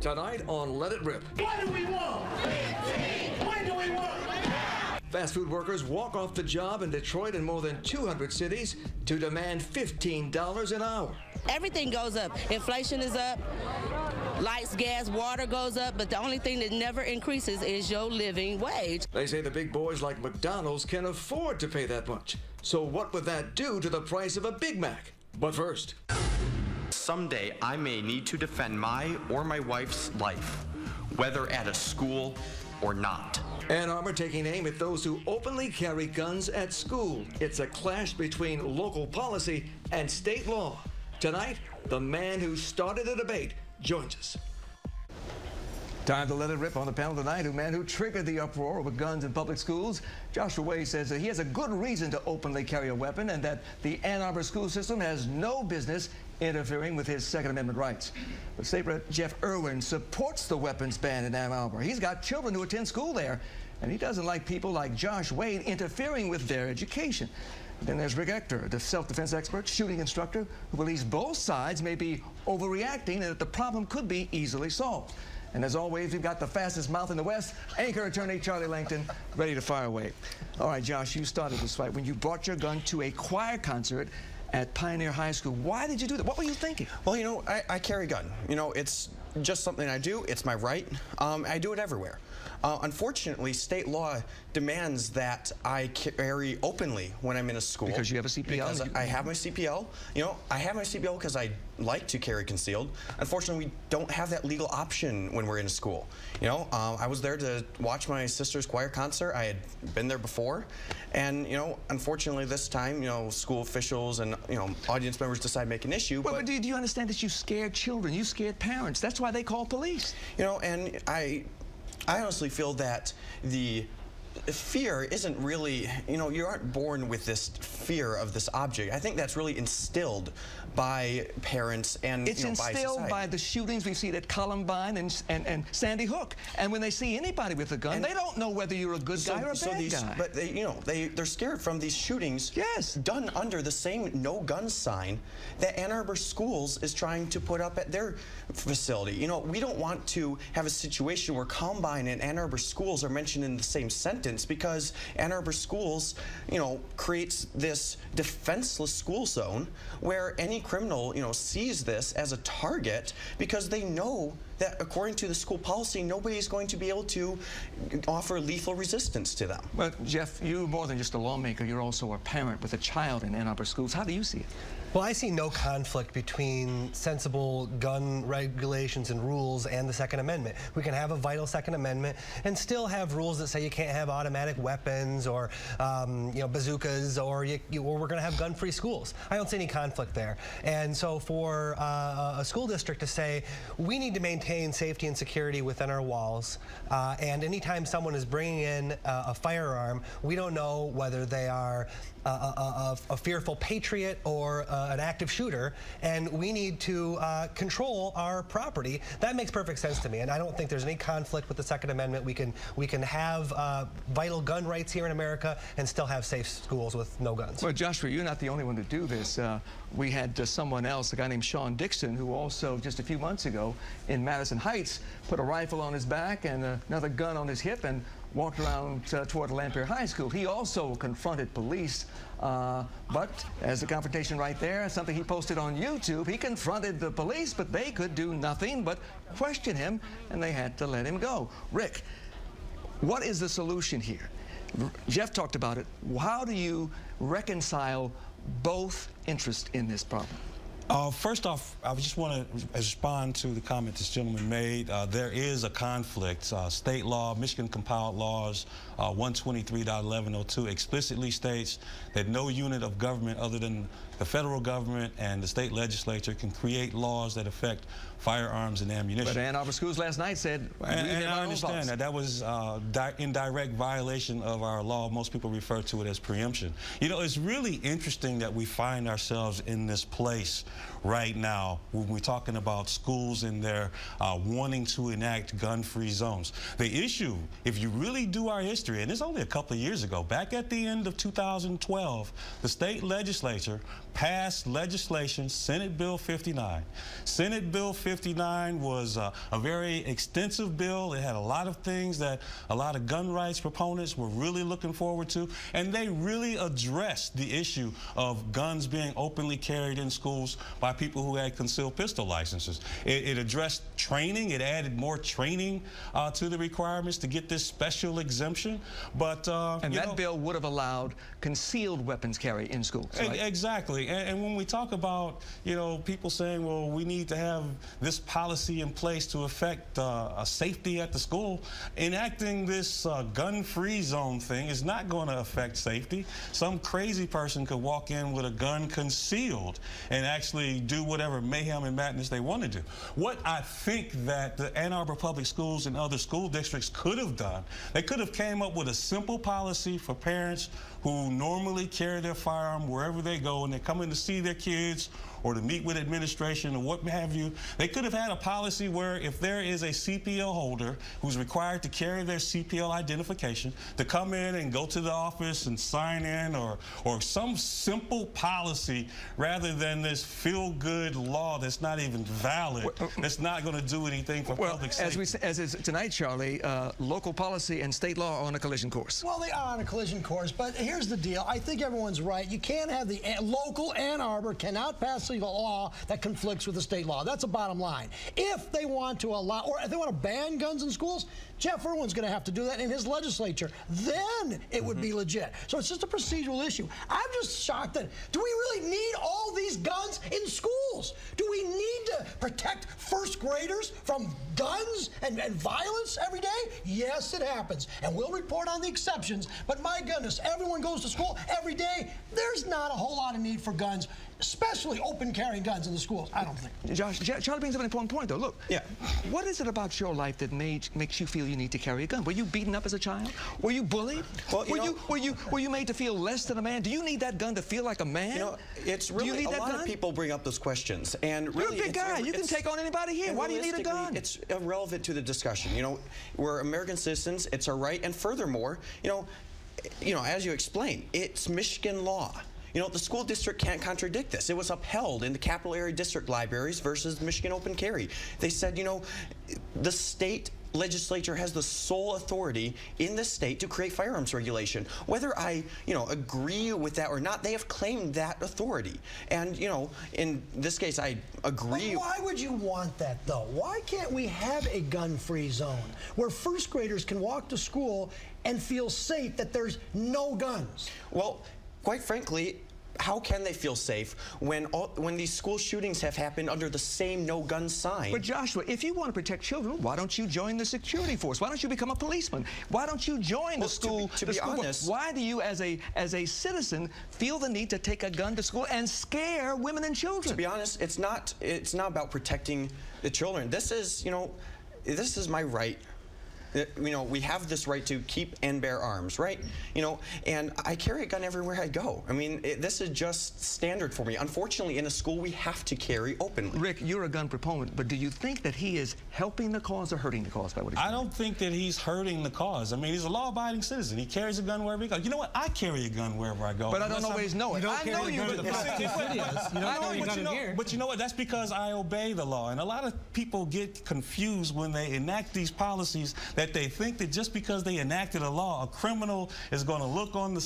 Tonight on Let It Rip. What do we want? When do we want? Fast food workers walk off the job in Detroit and more than 200 cities to demand $15 an hour. Everything goes up. Inflation is up. Lights, gas, water goes up, but the only thing that never increases is your living wage. They say the big boys like McDonald's can afford to pay that much. So what would that do to the price of a Big Mac? But first, someday I may need to defend my or my wife's life, whether at a school or not. Ann Arbor taking aim at those who openly carry guns at school. It's a clash between local policy and state law. Tonight, the man who started the debate joins us. Time to let it rip on the panel tonight. A man who triggered the uproar over guns in public schools. Joshua Way says that he has a good reason to openly carry a weapon and that the Ann Arbor school system has no business interfering with his Second Amendment rights. But State Rep Jeff Irwin supports the weapons ban in Ann Arbor. He's got children who attend school there, and he doesn't like people like Josh Wade interfering with their education. Then there's Rick Ector, the self-defense expert, shooting instructor, who believes both sides may be overreacting and that the problem could be easily solved. And as always, we've got the fastest mouth in the West, anchor attorney Charlie Langton, ready to fire away. All right, Josh, you started this fight when you brought your gun to a choir concert at Pioneer High School. Why did you do that? What were you thinking? Well, you know, I carry a gun. You know, it's just something I do. It's my right. I do it everywhere. Unfortunately, state law demands that I carry openly when I'm in a school. Because you have a CPL? Because I have my CPL. You know, I have my CPL because I like to carry concealed. Unfortunately, we don't have that legal option when we're in a school. You know, I was there to watch my sister's choir concert. I had been there before. And, you know, unfortunately this time, you know, school officials and, you know, audience members decide to make an issue. Well, but do you understand that you scared children? You scared parents. That's why they call police. You know, and I honestly feel that the fear isn't really, you know, you aren't born with this fear of this object. I think that's really instilled by parents and it's instilled by the shootings we see at Columbine and Sandy Hook. And when they see anybody with a gun, they don't know whether you're a good guy or a bad guy. But they, you know, they're scared from these shootings. Yes. Done under the same no gun sign that Ann Arbor Schools is trying to put up at their facility. You know, we don't want to have a situation where Columbine and Ann Arbor Schools are mentioned in the same sentence because Ann Arbor Schools, you know, creates this defenseless school zone where any criminal, you know, sees this as a target because they know that according to the school policy, nobody is going to be able to offer lethal resistance to them. But Jeff, you're more than just a lawmaker. You're also a parent with a child in Ann Arbor schools. How do you see it? Well, I see no conflict between sensible gun regulations and rules and the Second Amendment. We can have a vital Second Amendment and still have rules that say you can't have automatic weapons or you know, bazookas, or we're going to have gun-free schools. I don't see any conflict there. And so for a school district to say we need to maintain safety and security within our walls, and anytime someone is bringing in a firearm, we don't know whether they are a fearful patriot or an active shooter, and we need to control our property. That makes perfect sense to me, and I don't think there's any conflict with the Second Amendment. We can have vital gun rights here in America and still have safe schools with no guns. Well, Joshua, you're not the only one to do this. We had someone else, a guy named Sean Dixon, who also just a few months ago in Madison Heights put a rifle on his back and another gun on his hip and walked around toward Lampere High School. He also confronted police, but as the confrontation right there, something he posted on YouTube, he confronted the police, but they could do nothing but question him, and they had to let him go. Rick, what is the solution here? Jeff talked about it. How do you reconcile both interests in this problem? First off, I just want to respond to the comment this gentleman made. There is a conflict. State law, Michigan compiled laws, 123.1102 explicitly states that no unit of government other than the federal government and the state legislature can create laws that affect firearms and ammunition. But Ann Arbor Schools last night said, and I understand that. That was in direct violation of our law. Most people refer to it as preemption. You know, it's really interesting that we find ourselves in this place right now when we're talking about schools and their wanting to enact gun-free zones. The issue, if you really do our history, and it's only a couple of years ago, back at the end of 2012, the state legislature passed legislation, Senate Bill 59. Senate Bill 59 was a very extensive bill. It had a lot of things that a lot of gun rights proponents were really looking forward to, and they really addressed the issue of guns being openly carried in schools by people who had concealed pistol licenses. It addressed training. It added more training to the requirements to get this special exemption. But and that bill would have allowed concealed weapons carry in schools, right? Exactly. And when we talk about, people saying, well, we need to have this policy in place to affect safety at the school, enacting this gun-free zone thing is not going to affect safety. Some crazy person could walk in with a gun concealed and actually do whatever mayhem and madness they want to do. What I think that the Ann Arbor Public Schools and other school districts could have done, they could have came up with a simple policy for parents who normally carry their firearm wherever they go and they come in to see their kids or to meet with administration or what have you. They could have had a policy where if there is a CPL holder who's required to carry their CPL identification, to come in and go to the office and sign in, or some simple policy rather than this feel-good law that's not even valid, that's not going to do anything for public safety. As is tonight, Charlie, local policy and state law are on a collision course. Well, they are on a collision course, but here's the deal. I think everyone's right. You can't have the local Ann Arbor cannot pass a law that conflicts with the state law. That's the bottom line. If they want to allow, or if they want to ban guns in schools, Jeff Irwin's going to have to do that in his legislature. Then it would be legit. So it's just a procedural issue. I'm just shocked that, do we really need all these guns in schools? Do we need to protect first graders from guns and violence every day? Yes, it happens. And we'll report on the exceptions. But my goodness, everyone goes to school every day. There's not a whole lot of need for guns, especially open carrying guns in the schools, I don't think. Josh, Charlie brings up an important point, though. Look, what is it about your life that makes you feel you need to carry a gun? Were you beaten up as a child? Were you bullied? Well, were you made to feel less than a man? Do you need that gun to feel like a man? It's really, a lot of people bring up those questions, and really, you're a big guy. You can take on anybody here. Why do you need a gun? It's irrelevant to the discussion. We're American citizens. It's our right, and furthermore, as you explained, it's Michigan law. The school district can't contradict this. It was upheld in the capital area district libraries versus Michigan open carry. They said, the state legislature has the sole authority in the state to create firearms regulation. Whether I, agree with that or not, they have claimed that authority. And, in this case, I agree. But why would you want that, though? Why can't we have a gun-free zone where first graders can walk to school and feel safe that there's no guns? Well, quite frankly, how can they feel safe when these school shootings have happened under the same no-gun sign? But Joshua, if you want to protect children, why don't you join the security force? Why don't you become a policeman? Why don't you join the school? To be honest, why do you, as a citizen, feel the need to take a gun to school and scare women and children? To be honest, it's not about protecting the children. This is my right. We have this right to keep and bear arms, right? And I carry a gun everywhere I go. This is just standard for me. Unfortunately, in a school, we have to carry openly. Rick, you're a gun proponent, but do you think that he is helping the cause or hurting the cause by what he's doing? I don't think that he's hurting the cause. He's a law-abiding citizen. He carries a gun wherever he goes. You know what? I carry a gun wherever I go. But I don't always know it. I know you do. But you know what? That's because I obey the law. And a lot of people get confused when they enact these policies that they think that just because they enacted a law, a criminal is going to look on the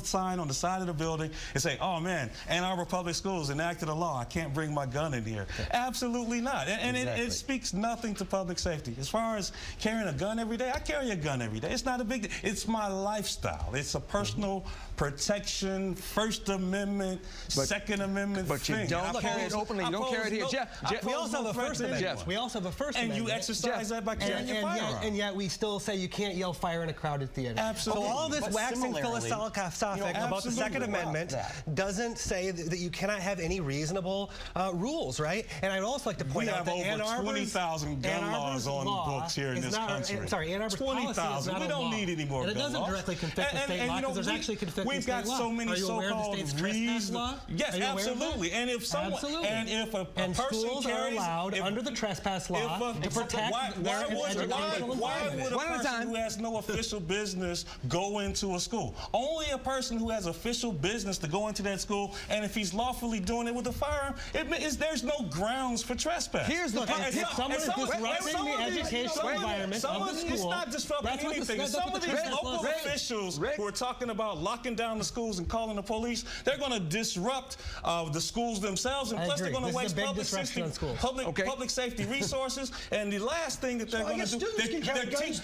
sign on the side of the building and say, "Oh man, Ann Arbor Public Schools enacted a law. I can't bring my gun in here." Absolutely not. And exactly. it speaks nothing to public safety. As far as carrying a gun every day, I carry a gun every day. It's not a big deal. It's my lifestyle. It's a personal protection, First Amendment, Second Amendment thing. But you don't carry it openly. You don't carry it here. Jeff, we also have a First Amendment. We also have a First Amendment. And you exercise that by carrying your firearm. And yet we still say you can't yell fire in a crowded theater. Absolutely. So all this waxing philosophic about the Second Amendment doesn't say that you cannot have any reasonable rules, right? And I'd also like to point out that Ann Arbor's 20,000 gun laws on the books here in this country. Sorry, Ann Arbor's 20,000. We don't need any more gun laws. And it doesn't directly conflict with state law because there's actually conflicting we've got so many so-called reasons. Yes, absolutely. And if someone, and if a person schools are allowed under the trespass law to protect their educational environment. Why Why would a person who has no official business go into a school? Only a person who has official business to go into that school, and if he's lawfully doing it with a firearm, there's no grounds for trespass. Here's the thing. If someone is disrupting the educational environment of the school, it's not disrupting anything. Some of these local officials who are talking about locking down the schools and calling the police, they're going to disrupt the schools themselves, and plus they're going to waste public safety resources. And the last thing that they're going to do,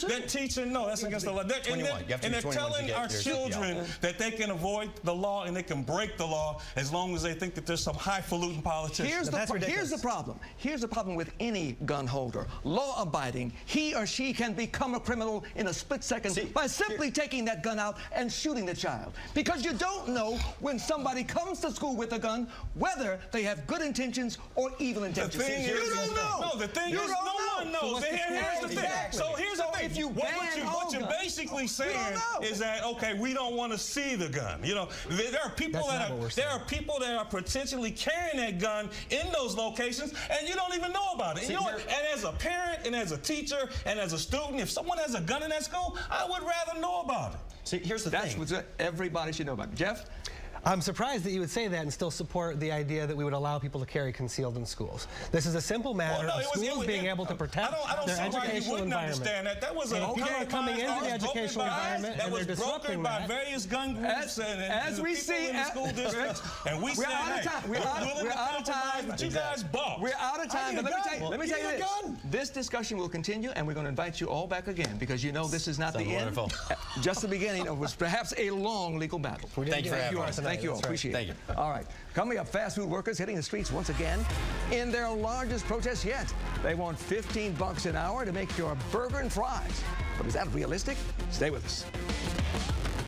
they're teaching, no, that's against the law. And they're telling our children that they can avoid the law and they can break the law as long as they think that there's some highfalutin politician. Here's the problem. Here's the problem with any gun holder. Law-abiding, he or she can become a criminal in a split second by simply taking that gun out and shooting the child. Because you don't know when somebody comes to school with a gun whether they have good intentions or evil intentions. You don't know. No, the thing is, no one knows. Here's the thing. So here's the thing. What you're basically saying is that, okay, we don't want to see the gun. You know, there are people that are potentially carrying that gun in those locations, and you don't even know about it. You know what? And as a parent, and as a teacher, and as a student, if someone has a gun in that school, I would rather know about it. See, here's the thing. That's what everybody should know about it. Jeff? I'm surprised that you would say that and still support the idea that we would allow people to carry concealed in schools. This is a simple matter of schools being able to protect their educational environment. That was a people are coming into the educational environment and they're disrupting that. By various gun groups and we see in the school districts. And we said, we're out of time. But you guys balked. We're out of time. But let me tell you this. This discussion will continue, and we're going to invite you all back again because you know this is not the end. Just the beginning of what's perhaps a long legal battle. Thank you for having us. Thank you all. Appreciate it. Thank you. All right. Coming up, fast food workers hitting the streets once again in their largest protest yet. They want $15 an hour to make your burger and fries. But is that realistic? Stay with us.